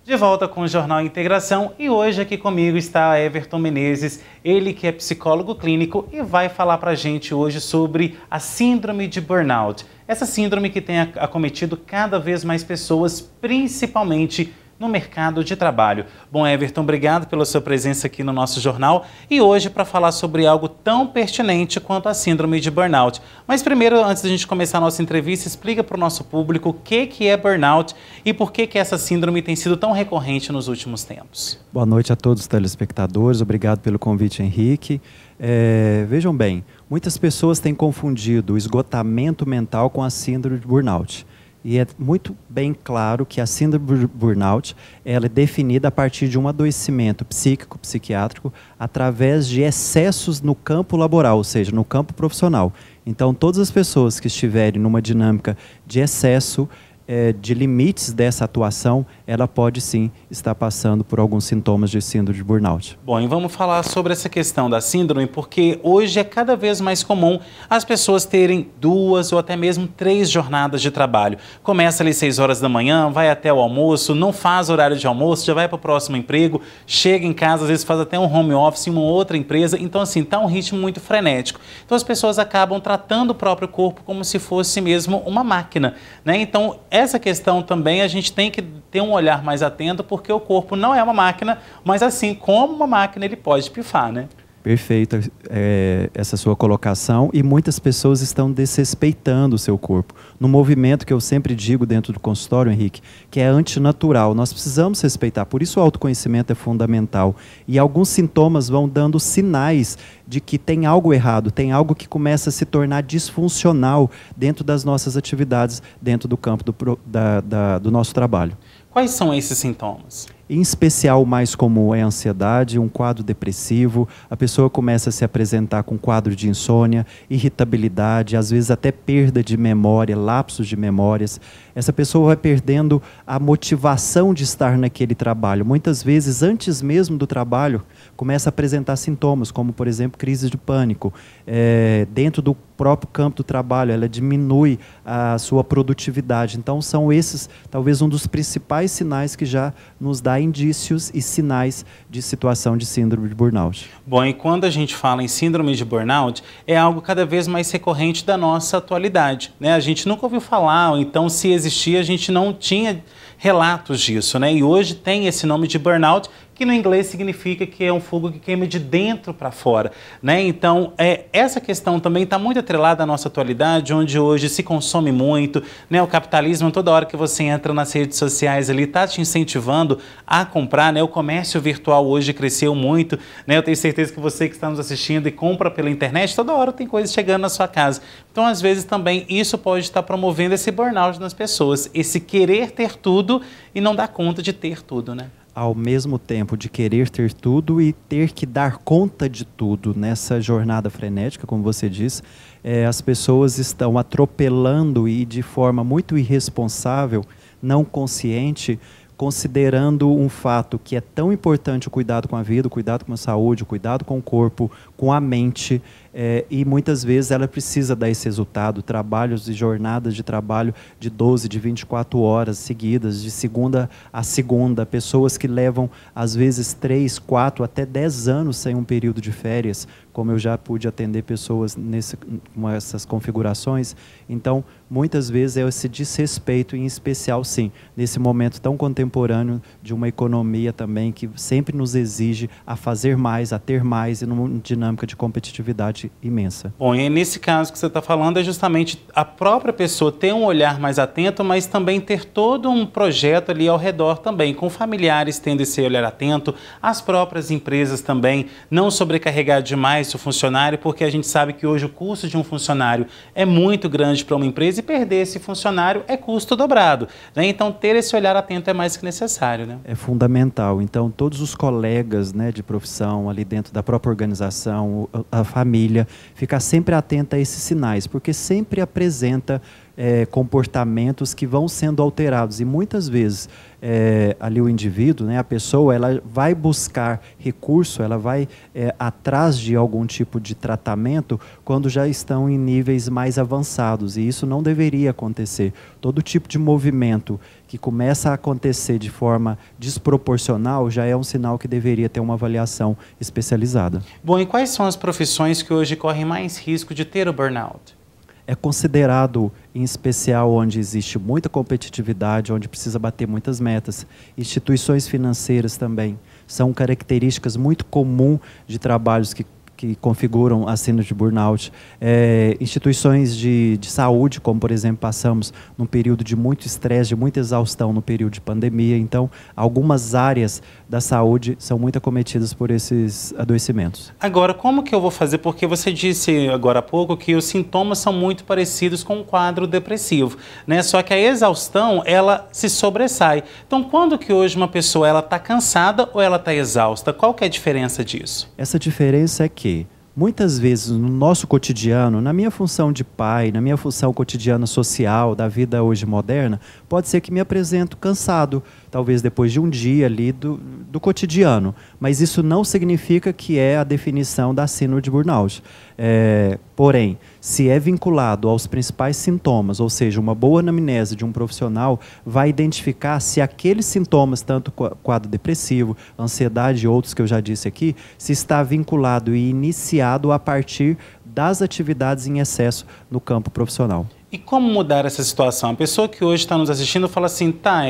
De volta com o Jornal Integração e hoje aqui comigo está Everton Menezes, ele que é psicólogo clínico e vai falar para a gente hoje sobre a síndrome de burnout. Essa síndrome que tem acometido cada vez mais pessoas, principalmente no mercado de trabalho. Bom, Everton, obrigado pela sua presença aqui no nosso jornal e hoje para falar sobre algo tão pertinente quanto a síndrome de burnout. Mas primeiro, antes de a gente começar a nossa entrevista, explica para o nosso público o que é burnout e por que essa síndrome tem sido tão recorrente nos últimos tempos. Boa noite a todos os telespectadores, obrigado pelo convite, Henrique. Vejam bem, muitas pessoas têm confundido o esgotamento mental com a síndrome de burnout. E é muito bem claro que a síndrome de burnout ela é definida a partir de um adoecimento psíquico, psiquiátrico, através de excessos no campo laboral, ou seja, no campo profissional. Então, todas as pessoas que estiverem numa dinâmica de excesso, de limites dessa atuação, ela pode sim estar passando por alguns sintomas de síndrome de burnout. Bom, e vamos falar sobre essa questão da síndrome, porque hoje é cada vez mais comum as pessoas terem 2 ou até mesmo 3 jornadas de trabalho. Começa ali 6 horas da manhã, vai até o almoço, não faz horário de almoço, já vai para o próximo emprego, chega em casa, às vezes faz até um home office em uma outra empresa, então assim, está um ritmo muito frenético. Então as pessoas acabam tratando o próprio corpo como se fosse mesmo uma máquina, né? Então, essa questão também a gente tem que ter um olhar mais atento, porque o corpo não é uma máquina, mas assim como uma máquina ele pode pifar, né? Perfeito essa sua colocação, e muitas pessoas estão desrespeitando o seu corpo. No movimento que eu sempre digo dentro do consultório, Henrique, que é antinatural, nós precisamos respeitar, por isso o autoconhecimento é fundamental. E alguns sintomas vão dando sinais de que tem algo errado, tem algo que começa a se tornar disfuncional dentro das nossas atividades, dentro do campo do nosso trabalho. Quais são esses sintomas? Em especial, o mais comum é a ansiedade, um quadro depressivo, a pessoa começa a se apresentar com quadro de insônia, irritabilidade, às vezes até perda de memória, lapsos de memórias. Essa pessoa vai perdendo a motivação de estar naquele trabalho. Muitas vezes, antes mesmo do trabalho, começa a apresentar sintomas, como, por exemplo, crise de pânico. Dentro do próprio campo do trabalho, ela diminui a sua produtividade. Então, são esses, talvez, um dos principais sinais que já nos dá indícios e sinais de situação de síndrome de burnout. Bom, e quando a gente fala em síndrome de burnout, é algo cada vez mais recorrente da nossa atualidade, né? A gente nunca ouviu falar, ou então se existia, a gente não tinha relatos disso, né? E hoje tem esse nome de burnout, que no inglês significa que é um fogo que queima de dentro para fora, né? Então, essa questão também está muito atrelada à nossa atualidade, onde hoje se consome muito, né? O capitalismo, toda hora que você entra nas redes sociais ali, está te incentivando a comprar, né? O comércio virtual hoje cresceu muito, né? Eu tenho certeza que você que está nos assistindo e compra pela internet, toda hora tem coisa chegando na sua casa. Então, às vezes também isso pode estar promovendo esse burnout nas pessoas, esse querer ter tudo e não dar conta de ter tudo, né? Ao mesmo tempo de querer ter tudo e ter que dar conta de tudo nessa jornada frenética, como você disse, as pessoas estão atropelando e de forma muito irresponsável, não consciente, considerando um fato que é tão importante, o cuidado com a vida, o cuidado com a saúde, o cuidado com o corpo, com a mente, e muitas vezes ela precisa dar esse resultado, trabalhos e jornadas de trabalho de 12, de 24 horas seguidas, de segunda a segunda, pessoas que levam às vezes 3, 4, até 10 anos sem um período de férias, como eu já pude atender pessoas com essas configurações. Então, muitas vezes é esse desrespeito, em especial, sim, nesse momento tão contemporâneo de uma economia também que sempre nos exige a fazer mais, a ter mais, e numa dinâmica de competitividade imensa. Bom, e nesse caso que você está falando é justamente a própria pessoa ter um olhar mais atento, mas também ter todo um projeto ali ao redor também, com familiares tendo esse olhar atento, as próprias empresas também, não sobrecarregar demais o funcionário, porque a gente sabe que hoje o custo de um funcionário é muito grande para uma empresa e perder esse funcionário é custo dobrado, né? Então ter esse olhar atento é mais que necessário, né? É fundamental. Então todos os colegas, né, de profissão ali dentro da própria organização, a família, ficar sempre atenta a esses sinais, porque sempre apresenta comportamentos que vão sendo alterados. E muitas vezes ali o indivíduo, né, a pessoa, ela vai buscar recurso, ela vai atrás de algum tipo de tratamento quando já estão em níveis mais avançados. E isso não deveria acontecer. Todo tipo de movimento que começa a acontecer de forma desproporcional já é um sinal que deveria ter uma avaliação especializada. Bom, e quais são as profissões que hoje correm mais risco de ter o burnout? É considerado, em especial, onde existe muita competitividade, onde precisa bater muitas metas. Instituições financeiras também são características muito comuns de trabalhos que configuram a síndrome de burnout. Instituições de saúde, como por exemplo passamos num período de muito estresse, de muita exaustão no período de pandemia. Então, algumas áreas da saúde são muito acometidas por esses adoecimentos. Agora, como que eu vou fazer? Porque você disse agora há pouco que os sintomas são muito parecidos com um quadro depressivo, né? Só que a exaustão, ela se sobressai. Então, quando que hoje uma pessoa ela está cansada ou ela está exausta? Qual que é a diferença disso? Essa diferença é que muitas vezes no nosso cotidiano, na minha função de pai, na minha função cotidiana social, da vida hoje moderna, pode ser que me apresento cansado, talvez depois de um dia ali do cotidiano. Mas isso não significa que é a definição da síndrome de burnout. Porém, se é vinculado aos principais sintomas, ou seja, uma boa anamnese de um profissional vai identificar se aqueles sintomas, tanto quadro depressivo, ansiedade e outros que eu já disse aqui, se está vinculado e iniciado a partir das atividades em excesso no campo profissional. E como mudar essa situação? A pessoa que hoje está nos assistindo fala assim, tá,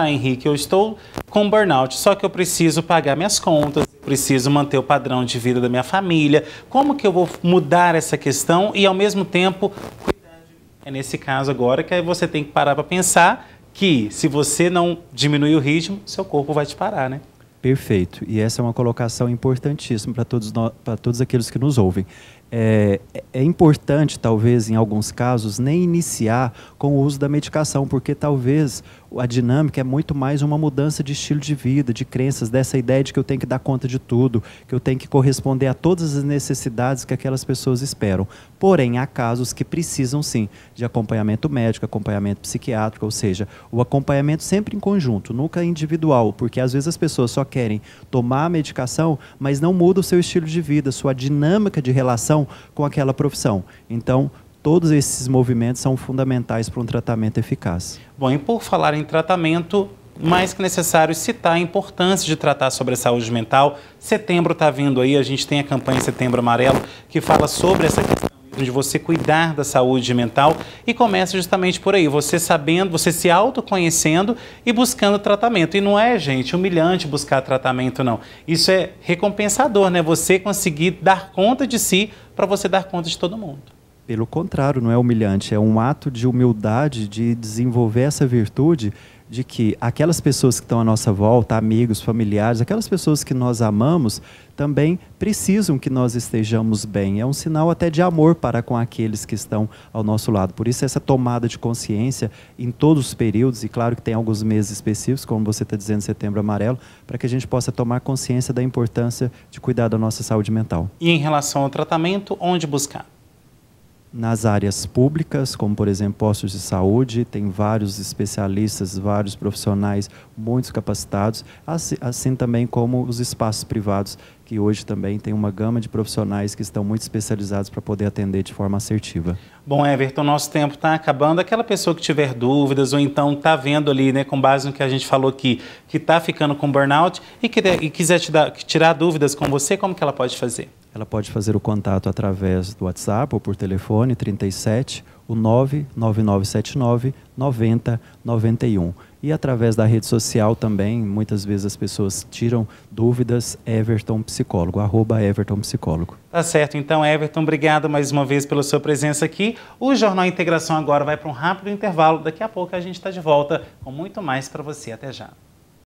Henrique, eu estou com burnout, só que eu preciso pagar minhas contas, preciso manter o padrão de vida da minha família. Como que eu vou mudar essa questão e, ao mesmo tempo, cuidar de mim? É nesse caso agora que você tem que parar para pensar que, se você não diminuir o ritmo, seu corpo vai te parar, né? Perfeito. E essa é uma colocação importantíssima para todos aqueles que nos ouvem. É importante, talvez, em alguns casos, nem iniciar com o uso da medicação, porque talvez a dinâmica é muito mais uma mudança de estilo de vida, de crenças, dessa ideia de que eu tenho que dar conta de tudo, que eu tenho que corresponder a todas as necessidades que aquelas pessoas esperam. Porém, há casos que precisam, sim, de acompanhamento médico, acompanhamento psiquiátrico, ou seja, o acompanhamento sempre em conjunto, nunca individual, porque às vezes as pessoas só querem tomar a medicação, mas não muda o seu estilo de vida, sua dinâmica de relação com aquela profissão. Então, todos esses movimentos são fundamentais para um tratamento eficaz. Bom, e por falar em tratamento, mais que necessário citar a importância de tratar sobre a saúde mental. Setembro está vindo aí, a gente tem a campanha Setembro Amarelo, que fala sobre essa questão de você cuidar da saúde mental, e começa justamente por aí, você sabendo, você se autoconhecendo e buscando tratamento. E não é, gente, humilhante buscar tratamento, não. Isso é recompensador, né? Você conseguir dar conta de si para você dar conta de todo mundo. Pelo contrário, não é humilhante, é um ato de humildade, de desenvolver essa virtude de que aquelas pessoas que estão à nossa volta, amigos, familiares, aquelas pessoas que nós amamos, também precisam que nós estejamos bem. É um sinal até de amor para com aqueles que estão ao nosso lado. Por isso, essa tomada de consciência em todos os períodos, e claro que tem alguns meses específicos, como você está dizendo, Setembro Amarelo, para que a gente possa tomar consciência da importância de cuidar da nossa saúde mental. E em relação ao tratamento, onde buscar? Nas áreas públicas, como por exemplo postos de saúde, tem vários especialistas, vários profissionais muito capacitados, assim também como os espaços privados, que hoje também tem uma gama de profissionais que estão muito especializados para poder atender de forma assertiva. Bom, Everton, nosso tempo está acabando. Aquela pessoa que tiver dúvidas ou então está vendo ali, né, com base no que a gente falou aqui, que está ficando com burnout e quiser tirar dúvidas com você, como que ela pode fazer? Ela pode fazer o contato através do WhatsApp ou por telefone 37 o 99979 9091. E através da rede social também, muitas vezes as pessoas tiram dúvidas, Everton Psicólogo, @Everton Psicólogo. Tá certo, então Everton, obrigado mais uma vez pela sua presença aqui. O Jornal Integração agora vai para um rápido intervalo, daqui a pouco a gente está de volta com muito mais para você, até já.